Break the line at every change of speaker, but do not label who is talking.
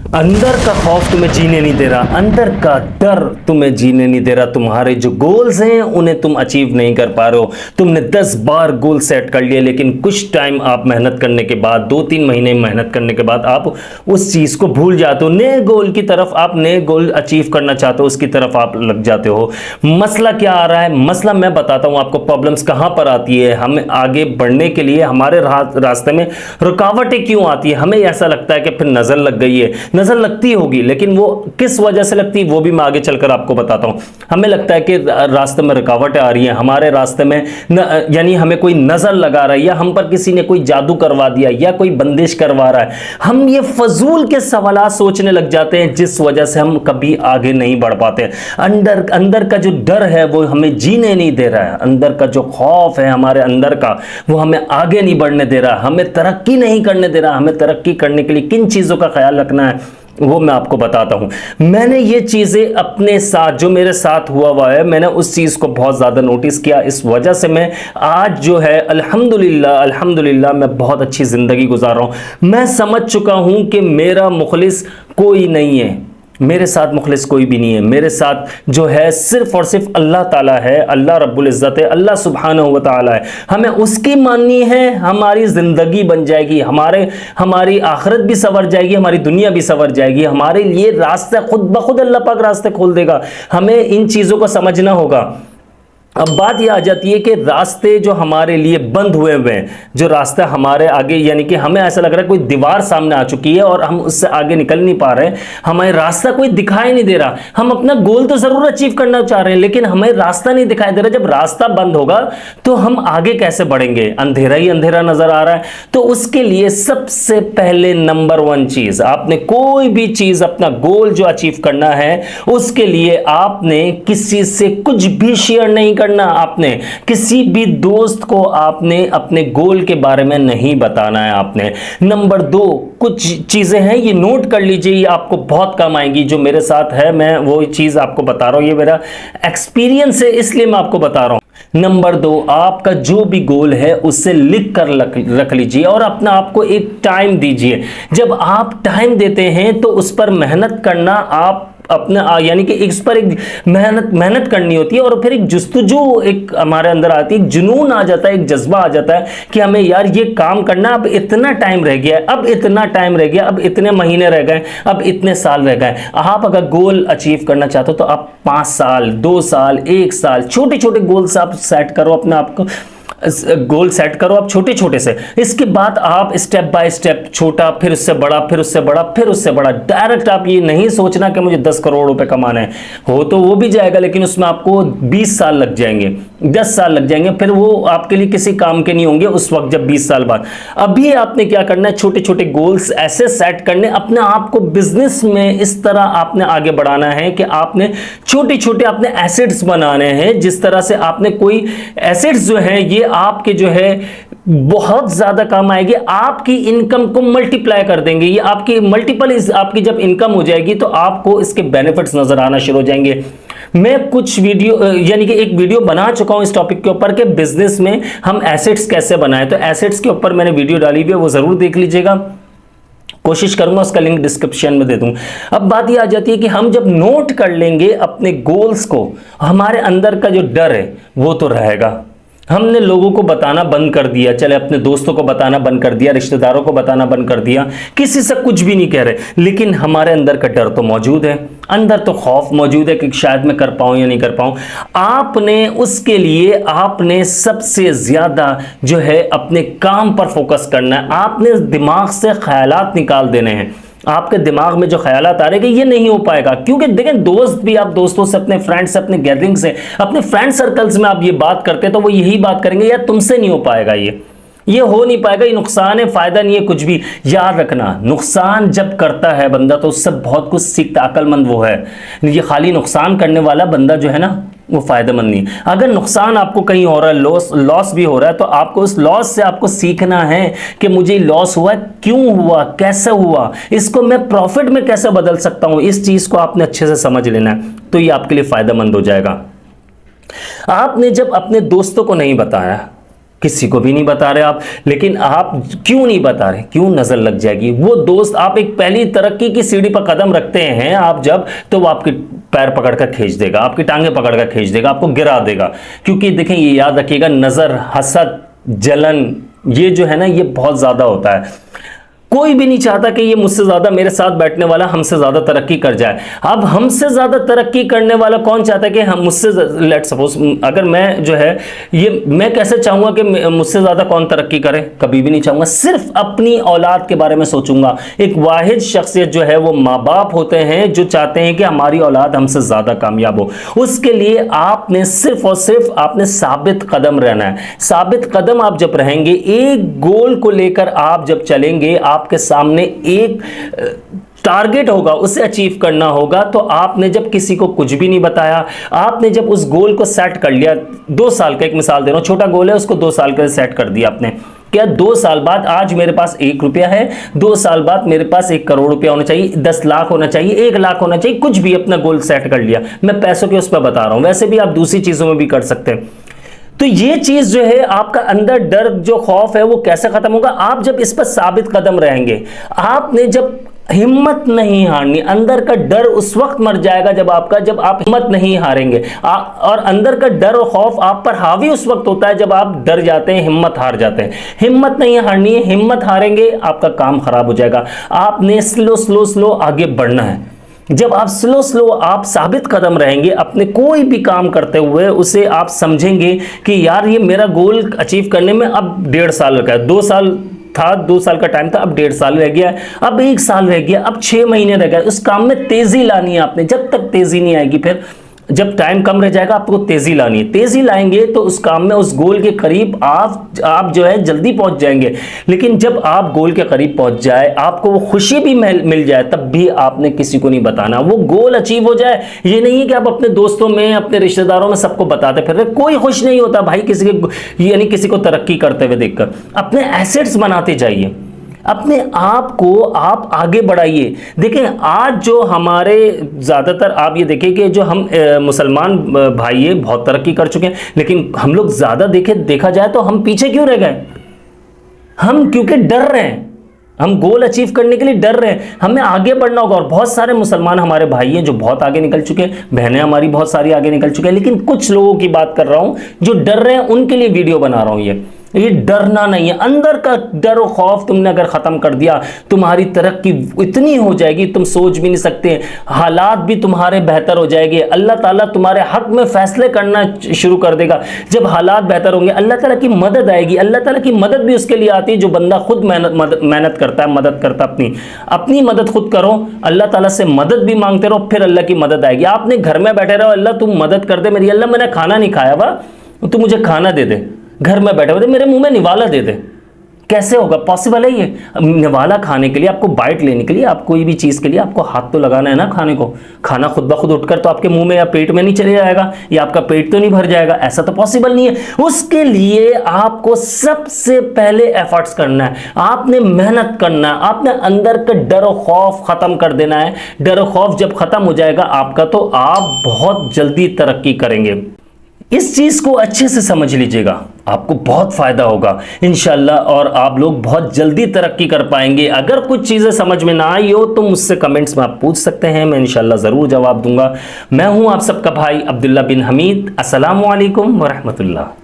अंदर का खौफ तुम्हें जीने नहीं दे रहा, अंदर का डर तुम्हें जीने नहीं दे रहा, तुम्हारे जो गोल्स हैं उन्हें तुम अचीव नहीं कर पा रहे हो। तुमने 10 बार गोल सेट कर लिए, लेकिन कुछ टाइम आप मेहनत करने के बाद, 2-3 महीने मेहनत करने के बाद आप उस चीज़ को भूल जाते हो। नए गोल की तरफ, आप नए गोल अचीव करना चाहते हो, उसकी तरफ आप लग जाते हो। मसला क्या आ रहा है? मसला मैं बताता हूँ आपको, प्रॉब्लम्स कहाँ पर आती है। हमें आगे बढ़ने के लिए हमारे रास्ते में रुकावटें क्यों आती है? हमें ऐसा लगता है कि फिर नज़र लग गई है। नजर लगती होगी, लेकिन वो किस वजह से लगती है वो भी मैं आगे चलकर आपको बताता हूं। हमें लगता है कि रास्ते में रुकावटें आ रही हैं, हमारे रास्ते में यानी हमें कोई नजर लगा रहा है, या हम पर किसी ने कोई जादू करवा दिया, या कोई बंदिश करवा रहा है। हम ये फजूल के सवाल सोचने लग जाते हैं, जिस वजह से हम कभी आगे नहीं बढ़ पाते। अंदर का जो डर है वो हमें जीने नहीं दे रहा है, अंदर का जो खौफ है हमारे अंदर का, वो हमें आगे नहीं बढ़ने दे रहा, हमें तरक्की नहीं करने दे रहा। हमें तरक्की करने के लिए किन चीज़ों का ख्याल रखना है वो मैं आपको बताता हूं। मैंने ये चीजें अपने साथ, जो मेरे साथ हुआ है, मैंने उस चीज को बहुत ज्यादा नोटिस किया। इस वजह से मैं आज जो है अल्हम्दुलिल्लाह मैं बहुत अच्छी जिंदगी गुजार रहा हूं। मैं समझ चुका हूं कि मेरा मुखलिस कोई नहीं है, मेरे साथ मुखलिस कोई भी नहीं है। मेरे साथ जो है सिर्फ और सिर्फ अल्लाह ताला है, अल्लाह रब्बुल इज़्ज़त है, अल्लाह सुब्हानहू व तआला है। हमें उसकी माननी है, हमारी ज़िंदगी बन जाएगी, हमारी आखिरत भी संवर जाएगी, हमारी दुनिया भी संवर जाएगी। हमारे लिए रास्ते खुद ब खुद अल्लाह पाक रास्ते खोल देगा। हमें इन चीज़ों को समझना होगा। अब बात यह आ जाती है कि रास्ते जो हमारे लिए बंद हुए हैं, जो रास्ता हमारे आगे, यानी कि हमें ऐसा लग रहा है कोई दीवार सामने आ चुकी है और हम उससे आगे निकल नहीं पा रहे, हमें रास्ता कोई दिखाई नहीं दे रहा। हम अपना गोल तो जरूर अचीव करना चाह रहे हैं, लेकिन हमें रास्ता नहीं दिखाई दे रहा। जब रास्ता बंद होगा तो हम आगे कैसे बढ़ेंगे? अंधेरा ही अंधेरा नजर आ रहा है। तो उसके लिए सबसे पहले नंबर 1 चीज, आपने कोई भी चीज, अपना गोल जो अचीव करना है, उसके लिए आपने किसी से कुछ भी शेयर नहीं करना। आपने किसी भी दोस्त को आपने अपने गोल के बारे में नहीं बताना है। आपने नंबर 2, कुछ चीजें हैं, ये नोट कर लीजिए, ये आपको बहुत काम आएंगी। जो मेरे साथ है, मैं वो चीज आपको बता रहा हूं, ये मेरा एक्सपीरियंस है, इसलिए मैं आपको बता रहा हूं। नंबर 2, आपका जो भी गोल है उससे लिख कर रख लीजिए और अपना आपको एक टाइम दीजिए। जब आप टाइम देते हैं तो उस पर मेहनत करना, आप अपना यानी कि इस पर एक मेहनत करनी होती है, और फिर एक जुस्तजू एक हमारे अंदर आती है, एक जुनून आ जाता है, एक जज्बा आ जाता है कि हमें यार ये काम करना। अब इतना टाइम रह गया है, अब इतना टाइम रह गया, अब इतने महीने रह गए, अब इतने साल रह गए। आप अगर गोल अचीव करना चाहते हो तो आप 5 साल, 2 साल, 1 साल, छोटे छोटे गोल्स आप सेट करो, अपने आप को गोल सेट करो आप छोटे छोटे से। इसके बाद आप स्टेप बाय स्टेप, छोटा, फिर उससे बड़ा, फिर उससे बड़ा, फिर उससे बड़ा। डायरेक्ट आप ये नहीं सोचना कि मुझे 10 करोड़ रुपए कमाना है, हो तो वो भी जाएगा, लेकिन उसमें आपको 20 साल लग जाएंगे, 10 साल लग जाएंगे, फिर वो आपके लिए किसी काम के नहीं होंगे उस वक्त, जब 20 साल बाद। अभी आपने क्या करना है, छोटे छोटे गोल्स ऐसे सेट करने, अपने आप को बिजनेस में इस तरह आपने आगे बढ़ाना है कि आपने छोटे छोटे अपने एसेट्स बनाने हैं। जिस तरह से आपने कोई एसेट्स जो है, ये आपके जो है बहुत ज्यादा काम आएगी, आपकी इनकम को मल्टीप्लाई कर देंगे। ये आपकी मल्टीपल, आपकी जब इनकम हो जाएगी तो आपको इसके बेनिफिट्स नजर आना शुरू हो जाएंगे। मैं कुछ वीडियो, यानी कि एक वीडियो बना चुका हूं इस टॉपिक के ऊपर कि बिजनेस में हम एसेट्स कैसे बनाएं। तो एसेट्स के ऊपर मैंने वीडियो डाली हुई है, वो जरूर देख लीजिएगा, कोशिश करूंगा उसका लिंक डिस्क्रिप्शन में दे दूं। अब बात यह आ जाती है कि हम जब नोट कर लेंगे अपने गोल्स को, हमारे अंदर का जो डर है वो तो रहेगा। हमने लोगों को बताना बंद कर दिया, चले अपने दोस्तों को बताना बंद कर दिया, रिश्तेदारों को बताना बंद कर दिया, किसी से कुछ भी नहीं कह रहे, लेकिन हमारे अंदर का डर तो मौजूद है, अंदर तो खौफ मौजूद है कि शायद मैं कर पाऊं या नहीं कर पाऊं। आपने उसके लिए आपने सबसे ज्यादा जो है अपने काम पर फोकस करना है। आपने दिमाग से ख्यालात निकाल देने हैं। आपके दिमाग में जो ख्यालात आ रहे हैं कि ये नहीं हो पाएगा, क्योंकि देखें, दोस्त भी, आप दोस्तों से, अपने फ्रेंड्स से, अपने गैदरिंग से, अपने फ्रेंड सर्कल्स में आप ये बात करते हैं तो वो यही बात करेंगे, यार तुमसे नहीं हो पाएगा, ये हो नहीं पाएगा, ये नुकसान है, फायदा नहीं है कुछ भी। याद रखना, नुकसान जब करता है बंदा तो उससे बहुत कुछ सीखता, अक्लमंद वो है। ये खाली नुकसान करने वाला बंदा जो है ना, वो फायदेमंद नहीं। अगर नुकसान आपको कहीं हो रहा है, लॉस भी हो रहा है, तो आपको उस लॉस से आपको सीखना है कि मुझे लॉस हुआ, क्यों हुआ, कैसे हुआ, इसको मैं प्रॉफिट में कैसे बदल सकता हूं। इस चीज को आपने अच्छे से समझ लेना है, तो ये आपके लिए फायदेमंद हो जाएगा। आपने जब अपने दोस्तों को नहीं बताया, किसी को भी नहीं बता रहे आप। लेकिन आप क्यों नहीं बता रहे, क्यों नजर लग जाएगी? वो दोस्त, आप एक पहली तरक्की की सीढ़ी पर कदम रखते हैं आप जब, तो वो आपके पैर पकड़कर खींच देगा, आपकी टांगे पकड़कर खींच देगा, आपको गिरा देगा। क्योंकि देखें, ये याद रखिएगा, नजर, हसद, जलन, ये जो है ना, ये बहुत ज्यादा होता है। कोई भी नहीं चाहता कि ये मुझसे ज्यादा, मेरे साथ बैठने वाला हमसे ज्यादा तरक्की कर जाए। अब हमसे ज्यादा तरक्की करने वाला कौन चाहता है कि हम मुझसे, लेट सपोज अगर मैं जो है ये, मैं कैसे चाहूंगा कि मुझसे ज्यादा कौन तरक्की करे? कभी भी नहीं चाहूंगा। सिर्फ अपनी औलाद के बारे में सोचूंगा। एक वाहिद शख्सियत जो है वो माँ बाप होते हैं, जो चाहते हैं कि हमारी औलाद हमसे ज्यादा कामयाब हो। उसके लिए आपने सिर्फ और सिर्फ आपने साबित कदम रहना है। साबित कदम आप जब रहेंगे, एक गोल को लेकर आप जब चलेंगे, आपके सामने एक टारगेट होगा, उसे अचीव करना होगा। तो आपने जब किसी को कुछ भी नहीं बताया, आपने जब उस गोल को सेट कर लिया, 2 साल का, एक मिसाल दे रहा हूं, छोटा गोल है, उसको 2 साल का सेट कर दिया आपने। क्या 2 साल बाद, आज मेरे पास 1 रुपया है, 2 साल बाद मेरे पास 1 करोड़ रुपया होना चाहिए, 10 लाख होना चाहिए, 1 लाख होना चाहिए, कुछ भी अपना गोल सेट कर लिया। मैं पैसों के उस पर बता रहा हूं, वैसे भी आप दूसरी चीजों में भी कर सकते हैं। तो ये चीज जो है, आपका अंदर डर, जो खौफ है, वो कैसे खत्म होगा? आप जब इस पर साबित कदम रहेंगे, आपने जब हिम्मत नहीं हारनी। अंदर का डर उस वक्त मर जाएगा जब आप हिम्मत नहीं हारेंगे। और अंदर का डर और खौफ आप पर हावी उस वक्त होता है जब आप डर जाते हैं, हिम्मत हार जाते हैं। हिम्मत नहीं हारनी है, हिम्मत हारेंगे आपका काम खराब हो जाएगा। आपने स्लो आगे बढ़ना है। जब आप स्लो आप साबित कदम रहेंगे अपने कोई भी काम करते हुए, उसे आप समझेंगे कि यार ये मेरा गोल अचीव करने में अब 1.5 साल लगा है, 2 साल था, 2 साल का टाइम था, अब 1.5 साल रह गया है, अब 1 साल रह गया, अब 6 महीने रह गए। उस काम में तेजी लानी है आपने। जब तक तेजी नहीं आएगी, फिर जब टाइम कम रह जाएगा, आपको तेजी लानी है। तेजी लाएंगे तो उस काम में, उस गोल के करीब आप जो है जल्दी पहुंच जाएंगे। लेकिन जब आप गोल के करीब पहुंच जाए, आपको वो खुशी भी मिल जाए, तब भी आपने किसी को नहीं बताना। वो गोल अचीव हो जाए, ये नहीं है कि आप अपने दोस्तों में, अपने रिश्तेदारों में सबको बताते फिर रहे। कोई खुश नहीं होता भाई यानी किसी को तरक्की करते हुए देखकर। अपने एसेट्स बनाते जाइए, अपने आप को आप आगे बढ़ाइए। देखें, आज जो हमारे ज़्यादातर, आप ये देखें कि जो हम मुसलमान भाई है बहुत तरक्की कर चुके हैं, लेकिन हम लोग ज़्यादा देखा जाए तो हम पीछे क्यों रह गए? हम क्योंकि डर रहे हैं, हम गोल अचीव करने के लिए डर रहे हैं। हमें आगे बढ़ना होगा। और बहुत सारे मुसलमान हमारे भाई हैं जो बहुत आगे निकल चुके हैं, बहनें हमारी बहुत सारी आगे निकल चुके हैं। लेकिन कुछ लोगों की बात कर रहा हूं जो डर रहे हैं, उनके लिए वीडियो बना रहा हूं। ये डरना नहीं है। अंदर का डर और खौफ तुमने अगर खत्म कर दिया, तुम्हारी तरक्की इतनी हो जाएगी तुम सोच भी नहीं सकते। हालात भी तुम्हारे बेहतर हो जाएंगे। अल्लाह ताला तुम्हारे हक में फैसले करना शुरू कर देगा। जब हालात बेहतर होंगे, अल्लाह ताला की मदद आएगी। अल्लाह ताला की मदद भी उसके लिए आती है जो बंदा खुद मेहनत करता है, मदद करता है। अपनी मदद खुद करो, अल्लाह ताला से मदद भी मांगते रहो, फिर अल्लाह की मदद आएगी। आपने घर में बैठे रहो, अल्लाह तुम मदद कर दे मेरी, अल्लाह मैंने खाना नहीं खाया हुआ, तू मुझे खाना दे दे। घर में बैठे हुए मेरे मुंह में निवाला दे दे, कैसे होगा? पॉसिबल है ये? निवाला खाने के लिए, आपको बाइट लेने के लिए, आप कोई भी चीज़ के लिए आपको हाथ तो लगाना है ना खाने को। खाना खुद ब खुद उठकर तो आपके मुंह में या पेट में नहीं चले जाएगा, या आपका पेट तो नहीं भर जाएगा, ऐसा तो पॉसिबल नहीं है। उसके लिए आपको सबसे पहले एफर्ट्स करना है, आपने मेहनत करना है, आपने अंदर का डर और खौफ खत्म कर देना है। डर और खौफ जब खत्म हो जाएगा आपका, तो आप बहुत जल्दी तरक्की करेंगे। इस चीज को अच्छे से समझ लीजिएगा, आपको बहुत फायदा होगा इंशाल्लाह, और आप लोग बहुत जल्दी तरक्की कर पाएंगे। अगर कुछ चीजें समझ में ना आई हो तो मुझसे कमेंट्स में आप पूछ सकते हैं, मैं इंशाल्लाह जरूर जवाब दूंगा। मैं हूं आप सबका भाई अब्दुल्ला बिन हमीद। अस्सलामु अलैकुम व रहमतुल्लाह।